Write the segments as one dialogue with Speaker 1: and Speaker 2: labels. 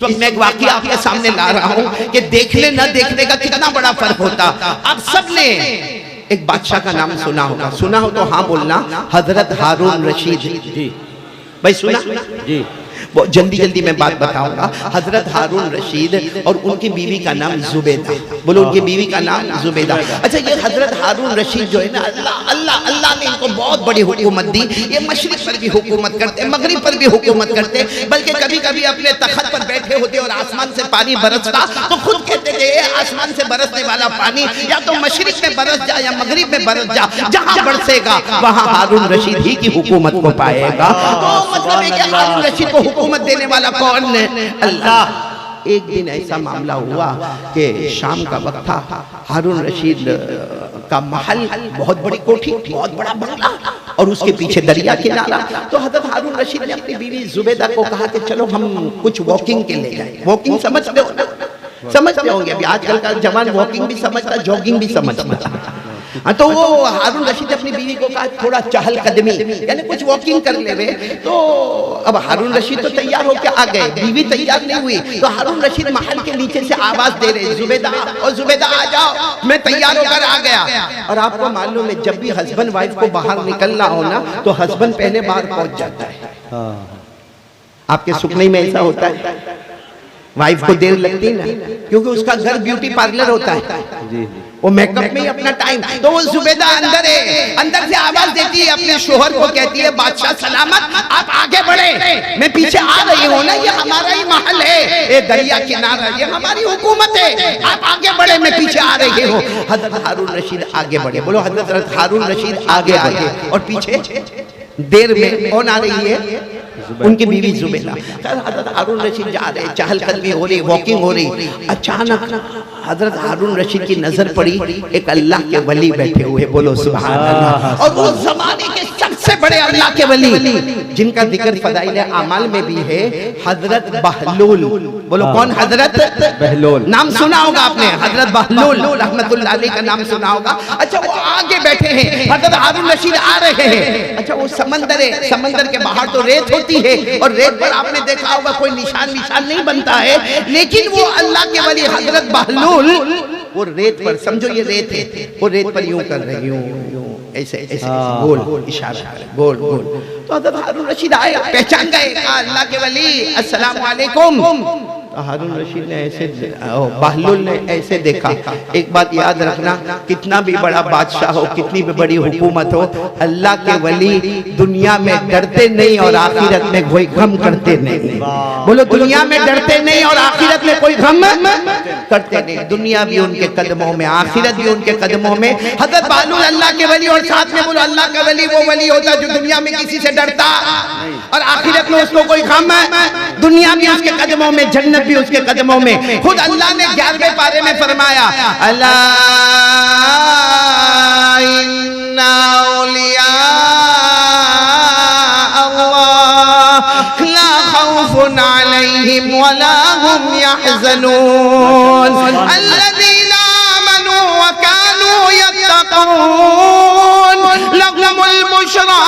Speaker 1: तो मैं एक वाकया आपके सामने ला रहा हूं कि देखने न देखने का कितना बड़ा फर्क होता। आप सबने एक बादशाह का नाम सुना होगा, सुना हो तो हाँ बोलना, हजरत हारून रशीद जी। भाई सुना जी? बहुत जल्दी जल्दी मैं बात बताऊंगा। हजरत हारून रशीद और उनकी बीवी का नाम जुबैदा। बोलो उनकी बीवी का नाम जुबैदा। अच्छा, ये हजरत हारून रशीद जो है ना, अल्लाह अल्लाह अल्लाह ने इनको बहुत बड़ी हुकूमत दी। ये मशरिक पर भी हुकूमत करते, मगरिब पर भी हुकूमत करते, बल्कि कभी कभी अपने तख्त पर बैठे होते और आसमान से पानी बरसता तो खुद कहते थे आसमान से बरसने वाला पानी या तो मशरिक में बरस जा या मगरिब में बरस जा, जहां बरसेगा वहां हारून रशीद ही की हुकूमत को पाएगा। तो मतलब है कि हारून रशीद को हुकूमत देने वाला कौन है? अल्लाह। एक दिन ऐसा मामला हुआ कि शाम का वक्त था, हारून रशीद का महल, बहुत बड़ी कोठी, बहुत बड़ा बंगला और उसके पीछे दरिया किनारा। तो हजरत हारून रशीद ने अपनी बीवी जुबैदा को कहा कि चलो हम कुछ वॉकिंग के ले जाएं। वॉकिंग समझते हो ना? समझते होंगे। अभी आजकल का जवान वॉकिंग भी समझता, जॉगिंग भी समझता। तो वो हारून रशीद अपनी बीवी को कहा थोड़ा चहल कदमी, यानी कुछ वॉकिंग कर ले रहे। तो अब हारून रशीद तो तैयार होकर आ गए, बीवी तैयार नहीं हुई। तो हारून रशीद महल के नीचे से आवाज दे रहे, जुबैदा और जुबैदा आ जाओ, मैं तैयार होकर आ गया। और आपको मालूम है जब भी हस्बैंड वाइफ को बाहर निकलना हो ना तो हस्बैंड पहले बाहर पहुंच जाता है। आपके सुपने में ऐसा होता है? वाइफ को देर लगती है ना, क्योंकि उसका घर ब्यूटी पार्लर होता है, वो मेकअप में ही अपना टाइम। तो वो जुबैदा अंदर है, अंदर से आवाज देती है अपने शोहर को, कहती है बादशाह सलामत, आप आगे बढ़े, मैं पीछे आ रही हूँ ना, ये हमारा ही महल है, ये दरिया किनारा, ये हमारी हुकूमत है, आप आगे बढ़े, मैं पीछे आ रही हूँ। हजरत हारून रशीद आगे बढ़े। बोलो हजरत हारून रशीद आगे बढ़े। और पीछे देर में कौन आ रही है? उनकी बीवी जुबैदा। हजरत हारून रशीद जा रहे, चहल कदमी हो रही, वॉकिंग हो रही। अचानक हजरत हारून रशीद की नजर पड़ी एक अल्लाह के वली बैठे हुए। बोलो सुभान अल्लाह। और उस जमाने के सबसे बड़े अल्लाह के वली जिनका जिक्र फदाइल आमाल में भी है, हजरत बहलूल। बोलो कौन? हजरत बहलूल। नाम सुना होगा आपने, हजरत बहलूल रहमतुल्लाह अलैह का नाम सुना होगा। अच्छा, वो आगे बैठे हैं, हजरत हारून रशीद आ रहे हैं। अच्छा, वो समंदर है, समंदर के बाहर तो रेत होती है और रेत पर आपने देखा होगा कोई निशान नहीं बनता है, लेकिन वो अल्लाह के वली हजरत बहलूल वो रेत पर, समझो ये रेत है, वो रेत पर यूं कर रहे, यूं ऐसे ऐसे गोल इशारा, गोल गोल। तो हजरत हारून रशीद आए, पहचान गए, अल्लाह के वली अस्सलाम वालेकुम। हारून रशीद ने ऐसे, बहलूल ने ऐसे देखा। एक बात याद रखना, कितना भी बड़ा बादशाह हो, कितनी भी बड़ी हुकूमत हो, अल्लाह के वली दुनिया में डरते नहीं और आखिरत में कोई गम करते नहीं। बोलो दुनिया में डरते नहीं और आखिरत में कोई गम करते नहीं। दुनिया भी उनके कदमों में, आखिरत भी उनके कदमों में। हजरत बहलूल अल्लाह के वली, और साथ में बोलो अल्लाह का वली वो वली होता जो दुनिया में किसी से डरता और आखिरत में उसको कोई गम, दुनिया भी उसके कदमों में, जन्नत भी उसके कदमों में। खुद अल्लाह ने 11वें पारे में फरमाया, अल्लाह इन्ना औलिया अल्लाह ला खौफुन अलैहिम वला हुम यहज़नून अल्लज़ीना आमनू व कानू यत्तक़ून लहुमुल बुशरा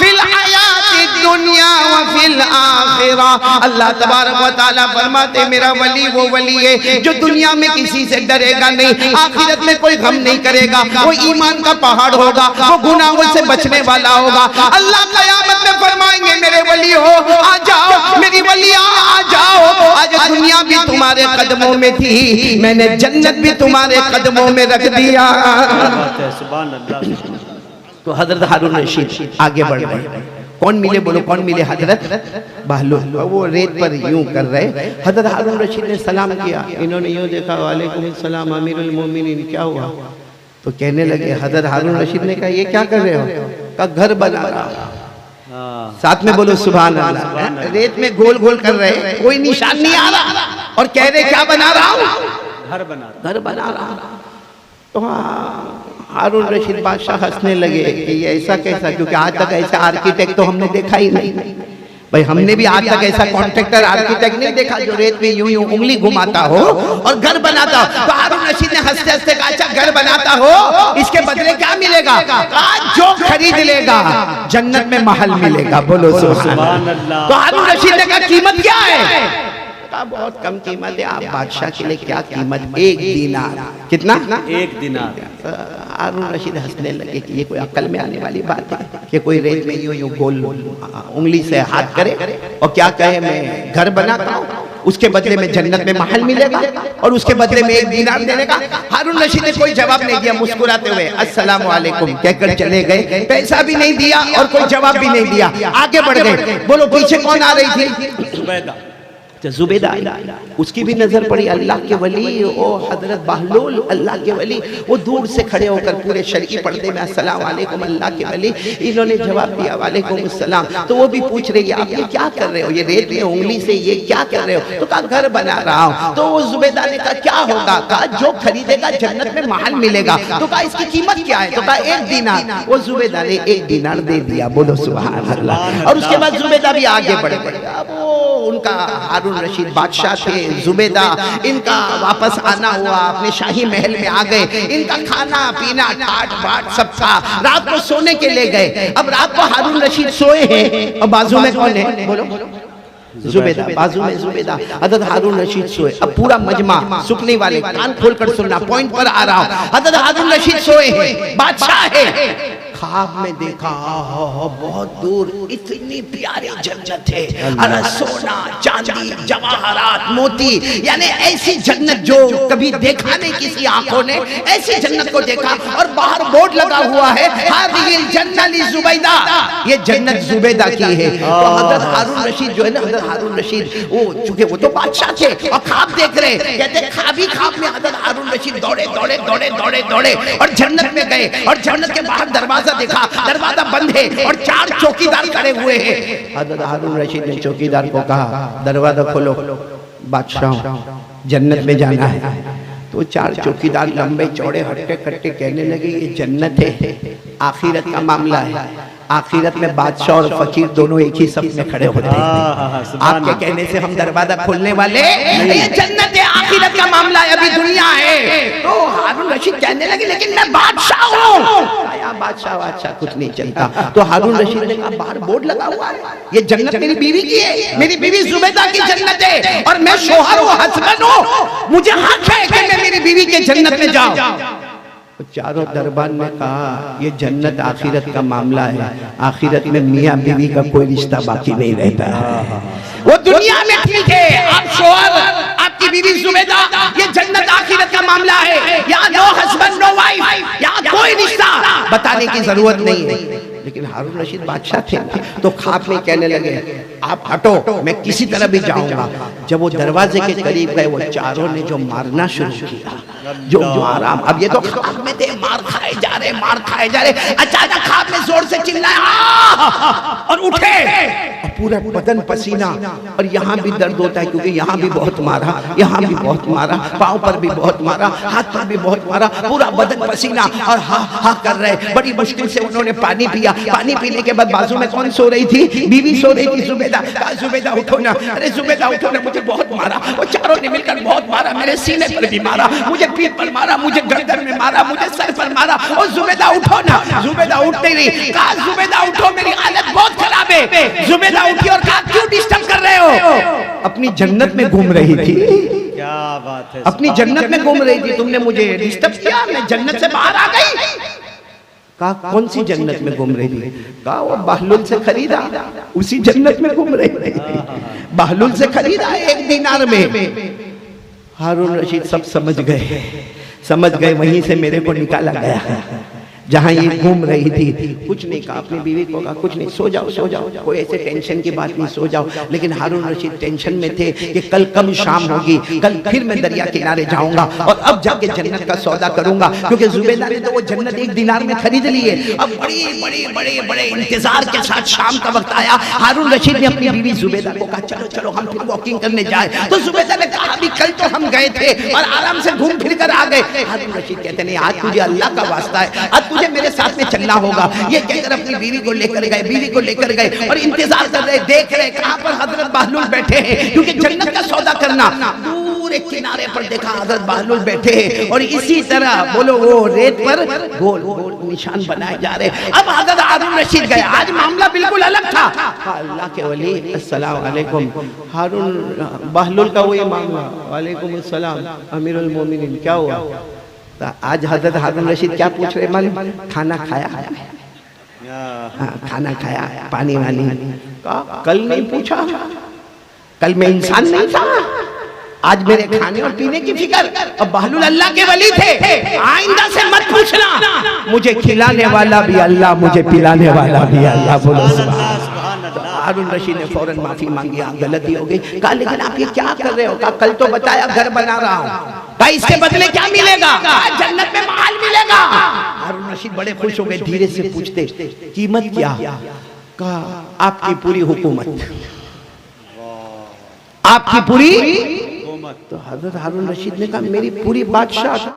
Speaker 1: फिल हयातिद दुनिया व फिल आखिरा। अल्लाह तबारक व तआला फरमाते मेरा वली वो वली है जो दुनिया में किसी से डरेगा नहीं, आखिरत में कोई गम नहीं करेगा, वो ईमान का पहाड़ होगा, वो गुनाहों से बचने वाला होगा। अल्लाह क़यामत में फरमाएंगे मेरे वली हो आ जाओ, मेरी वलिया आ जाओ, आज दुनिया भी तुम्हारे कदमों में थी, मैंने जन्नत भी तुम्हारे कदमों में रख दिया। सुभान अल्लाह। तो हजरत हारून रशीद आगे बढ़ रहे। कौन मिले? बोलो कौन मिले? हजरत बहलूल। वो रेत पर यूं कर रहे। हजरत हारून रशीद ने सलाम किया, इन्होंने यूं देखा, वालेकुम सलाम अमीरुल मोमिनीन, क्या हुआ? तो कहने लगे, हजरत हारून रशीद ने कहा ये क्या कर रहे हो? कहा घर बना रहा। साथ में बोलो सुभान अल्लाह। रेत में गोल गोल कर रहे, कोई निशान नहीं आ रहा और कह रहे क्या बना रहा हूँ? घर बना रहा। तो हारून रशीद बादशाह हंसने लगे कि ये ऐसा कैसा, क्योंकि आज तक ऐसा आर्किटेक्ट तो हमने देखा ही नहीं। भाई हमने भी आज तक ऐसा कॉन्ट्रैक्टर आर्किटेक्ट नहीं देखा जो रेत में यूं यूं उंगली घुमाता हो और घर बनाता हो। तो हारून रशीद ने हंसते हंसते कहा अच्छा घर बनाता हो, इसके बदले क्या मिलेगा? आज जो खरीद लेगा जन्नत में महल मिलेगा। बोलो सुभान अल्लाह। तो हारून रशीद ने कहा कीमत क्या है? कहा बहुत कम कीमत है, आप बादशाह के लिए क्या कीमत, 1 दीनार। कितना?
Speaker 2: 1 दीनार।
Speaker 1: हारून रशीद हंसने लगे कि ये कोई अक्ल में आने वाली बात है कि कोई रेत में यूं यूं गोल उंगली से हाथ करे और क्या कहे मैं घर बनाता हूँ, उसके बदले में जन्नत में महल मिलेगा और उसके बदले में 1 दीनार देने का। हारून रशीद ने कोई जवाब नहीं दिया, मुस्कुराते हुए अस्सलाम वालेकुम कहकर चले गए। पैसा भी नहीं दिया और कोई जवाब भी नहीं दिया, आगे बढ़ गए। बोलो पीछे कौन आ रही थी?
Speaker 2: जुबैदा।
Speaker 1: जुबैदा। उसकी भी नजर पड़ी अल्लाह के वली, ओ हजरत बहलूल अल्लाह के वली। वो दूर से खड़े होकर पूरे शरई पर्दे में अस्सलाम वालेकुम अल्लाह के वली। इन्होंने जवाब दिया वालेकुम अस्सलाम। तो वो भी पूछ रही है आप ये क्या कर रहे हो, ये रेत में उंगली से ये क्या कर रहे हो? तो कहा घर बना रहा हूँ। तो वो जुबैदा ने कहा क्या होगा? कहा जो खरीदेगा जन्नत में महल मिलेगा। तो कहा इसकी कीमत क्या है? तो कहा 1 दीनार। वो जुबैदा ने 1 दीनार दे दिया। बोलो सुभान अल्लाह। और उसके बाद जुबैदा भी आगे बढ़ गई। अब वो उनका हारून रशीद बादशाह थे, जुबैदा इनका वापस आना हुआ, अपने शाही महल में आ गए। इनका खाना पीना ठाट बाट सब था। रात को सोने के लिए गए। अब रात को हारून रशीद सोए हैं और बाजू में कौन है? बोलो जुबैदा। बाजू में जुबैदा, हजरत हारून रशीद सोए। अब पूरा मजमा सुनने वाले कान खोलकर सुनना, पॉइंट पर आ रहा हूं। हजरत हारून रशीद सोए हैं, बादशाह है। ख्वाब में देखा बहुत दूर इतनी प्यारी जन्नत है, अरे सोना चांदी जवाहरात मोती, यानी ऐसी जन्नत जो कभी देखा नहीं किसी आंखों ने, ऐसी जन्नत को देखा। और बाहर बोर्ड लगा हुआ है हादिहिल जन्नत ली जुबैदा, ये जन्नत जुबैदा की है। तो हजरत हारून रशीद जो है ना, हजरत हारून रशीद वो चूंकि वो तो बादशाह थे और ख्वाब देख रहे, कहते ख्वाब में हजरत हारून रशीद दौड़े दौड़े दौड़े दौड़े दौड़े और जन्नत में गए। और जन्नत के बाहर दरवाजा देखा, दरवाजा बंद है और 4 चौकीदार खड़े हुए हैं। हजरत हारून रशीद ने चौकीदार को कहा दरवाजा खोलो, बादशाह जन्नत में जाना है। तो 4 चौकीदार लंबे चौड़े हट्टे कट्टे कहने लगे ये जन्नत है, आखिरत का मामला है। आखिरत में बादशाह और फकीर दोनों एक ही सफ में खड़े होते हैं। आपके कहने से हम दरवाजा खोलने वाले, ये जन्नत है, आखिरत का मामला है, अभी दुनिया है। तो हारून रशीद कहने लगे लेकिन मैं बादशाह हूँ। बादशाह कुछ नहीं चलता। तो हारून रशीद ने कहा बाहर बोर्ड लगा हुआ है, ये जन्नत मेरी बीवी की है, मेरी बीवी जुबैदा की जन्नत है और मैं शोहर हूँ, हस्बैंड हूँ, मुझे हक है कि मैं मेरी बीवी के जन्नत में जाऊँ। चारों दरबार ने कहा ये जन्नत आखिरत का मामला है, आखिरत में मियाँ बीवी का कोई रिश्ता बाकी नहीं रहता है। वो दुनिया में ठीक है, आप शोहर, आपकी बीवी जुबैदा, ये जन्नत आखिरत का मामला है। यहाँ नो हस्बैंड नो वाइफ, यहाँ कोई रिश्ता बताने की जरूरत नहीं है। लेकिन हारून रशीद बादशाह थे ना, तो ख्वाब में कहने लगे आप हटो, मैं किसी तरह भी जाऊंगा। जब वो दरवाजे के करीब गए, वो चारों ने जो मारना शुरू किया, जो मारा। अब ये तो ख्वाब में थे, मार खाए जा रहे, मार खाए जा रहे। अचानक ख्वाब में जोर से चिल्लाया और उठे, और पूरा बदन पसीना, और यहाँ भी दर्द होता है क्योंकि यहाँ भी बहुत मारा, यहाँ भी बहुत मारा, पाँव पर भी बहुत मारा, हाथ पर भी बहुत मारा, पूरा बदन पसीना और हा हा कर रहे। बड़ी मुश्किल से उन्होंने पानी पिया। पानी पीने के बाद बाजू में कौन सो रही थी? बीवी सो रही थी, जुबैदा। जुबैदा उठो ना, अरे जुबैदा उठो ना, मुझे बहुत मारा, वो चारों ने मिलकर बहुत मारा, मेरे सीने पर भी मारा, मुझे पीठ पर मारा, मुझे गर्दन में मारा, मुझे सर पर मारा। और जुबैदा उठो ना। जुबैदा उठ नहीं रही। कहा जुबैदा उठो, मेरी हालत बहुत खराब है। जुबैदा उठी और कहा क्यों डिस्टर्ब कर रहे हो? अपनी जन्नत में घूम रही थी।
Speaker 2: क्या बात है,
Speaker 1: अपनी जन्नत में घूम रही थी, तुमने मुझे डिस्टर्ब किया, मैं जन्नत से बाहर आ गई। कहा कौन सी जन्नत में घूम रही थी? कहा वो बहलूल से खरीदा, उसी जन्नत में घूम रही थी, बहलूल से खरीदा 1 दीनार में। हारून रशीद सब समझ गए, वहीं से मेरे को निकाला गया जहाँ ये घूम रही थी। कुछ नहीं कहा, अपनी बीवी को कहा कुछ नहीं, सो जाओ, कोई ऐसे टेंशन की बात नहीं, सो जाओ। लेकिन हारून रशीद टेंशन में थे कि कल कब शाम होगी, कल फिर मैं दरिया किनारे जाऊंगा और अब जाके जन्नत का सौदा करूंगा, क्योंकि जुबैदा ने तो वो जन्नत 1 दीनार में खरीद ली है। अब बड़े इंतजार के साथ शाम का वक्त आया। हारून रशीद ने अपनी बीवी जुबैदा को कहा चलो हम फिर वॉकिंग करने जाए। तो जुबैदा ने कहा अभी कल तो हम गए थे और आराम से घूम फिर कर आ गए। हारून रशीद कहते नहीं, आज तुझे अल्लाह का वास्ता है, आज तुझे मेरे साथ में चलना होगा। ये कहकर अपनी बीवी को लेकर गए और इंतजार कर रहे, देख रहे कहां पर हजरत बहलूल बैठे हैं, क्योंकि जन्नत का सौदा करना। दूर एक किनारे पर देखा हजरत बहलुल बैठे और इसी तरह बोलो वो रेत पर गोल गोल निशान बनाए जा रहे। अब हजरत हारून रशीद गए, आज मामला बिल्कुल अलग था। अल्लाह के वली अस्सलाम वालेकुम, हारून बहलुल का वही मामला, वालेकुम अस्सलाम अमीरुल मोमिनीन, क्या हुआ? तो आज हजरत हारून रशीद क्या पूछ रहे मालूम? खाना खाया? हाँ, खाना खाया, पानी वानी का कल नहीं पूछा, कल मैं इंसान नहीं था, आज मेरे खाने और पीने की फिक्र। अब बहलुल अल्लाह के वली थे, आइंदा से मत पूछना, मुझे खिलाने वाला भी अल्लाह, मुझे पिलाने वाला भी अल्लाह। बोलो सुभान अल्लाह। हारून रशीद ने फौरन माफी मांगी, गलती हो गई। कहा लेकिन आप ये क्या कर रहे हो? कहा कल तो बताया घर बना रहा हूँ। कहा इसके बदले क्या मिलेगा? जन्नत में महल मिलेगा। हारून रशीद बड़े खुश हो गए, धीरे से पूछते कीमत क्या? कहा आपकी पूरी हुकूमत, आपकी पूरी। तो हजरत हारून रशीद ने कहा मेरी पूरी बादशाह।